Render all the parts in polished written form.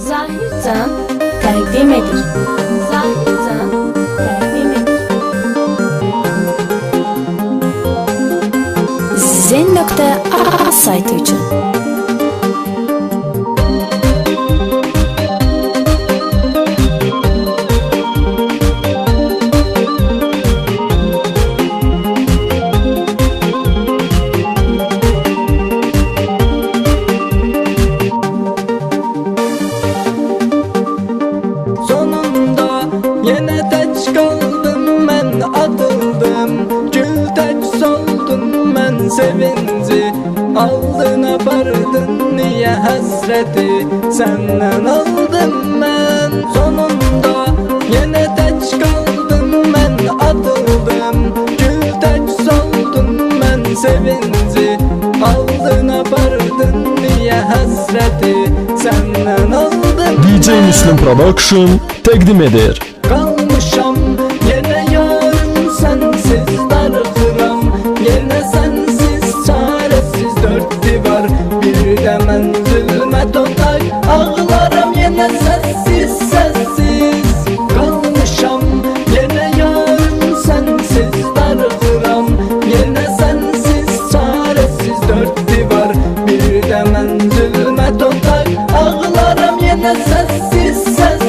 Zahircan təqdim edir. Zahircan təqdim edir. Zen.a saytı üçün. Yine teç kaldım ben, atıldım, gül teç soldum ben. Sevinci aldın apardın, niye hasreti senden aldım ben. Sonunda yine teç kaldım ben, atıldım, gül teç soldum ben. Sevinci aldın apardın, niye hasreti senden aldım DJ Müslüm Production təqdim edir. Kalmışam yine yarın sensiz darıxıram, yine sensiz çaresiz dört divar. Bir de mən zülmət otay ağlaram, yine sessiz sessiz. Kalmışam yine yarın sensiz darıxıram, yine sensiz çaresiz dört divar. Bir de mən zülmət otay ağlaram, yine sessiz sessiz.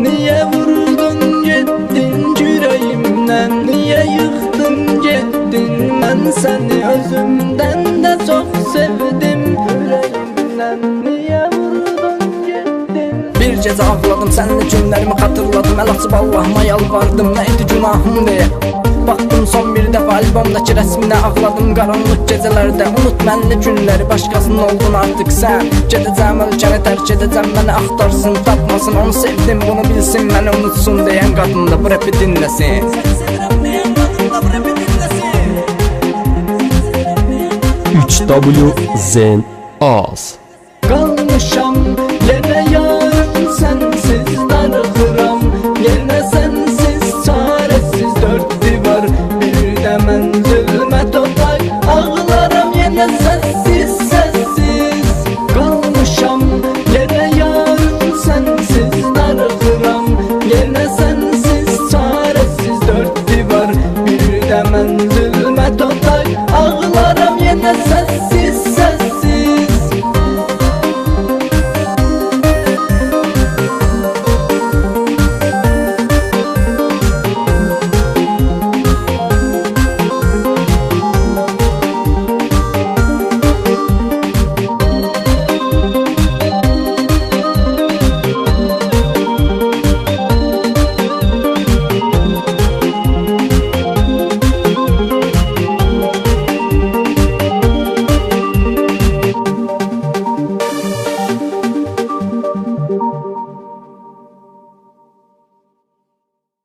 Niye vurdun gittin yüreğimden, niye yıktın gittin? Ben seni özümden de çok sevdim, yüreğimden niye vurdun gittin? Bir gece ağladım, seninle günlerimi hatırladım. El açıp Allah'ıma yalvardım, neydi günahım diye. Baktım son bir defa albomdaki resmine, ağladım karanlık gecelerde. Unut benli günleri, başkasının oldun artık sen. Gedeceğim ölkəni terk edeceğim, beni axtarsın tapmasın. Onu sevdim, bunu bilsin, beni unutsun diyen kadın da bu rapi dinlesin. W Zen Az. Kalmışam yine yarın sensiz darıxıram, yine sensiz çaresiz dört divar. Bir de mən zülmət otay ağlaram, yine sessiz sessiz. Kalmışam yine yarın sensiz darıxıram, yine sensiz çaresiz dört divar. Bir de mən zülmət otay ağlaram, yine sessiz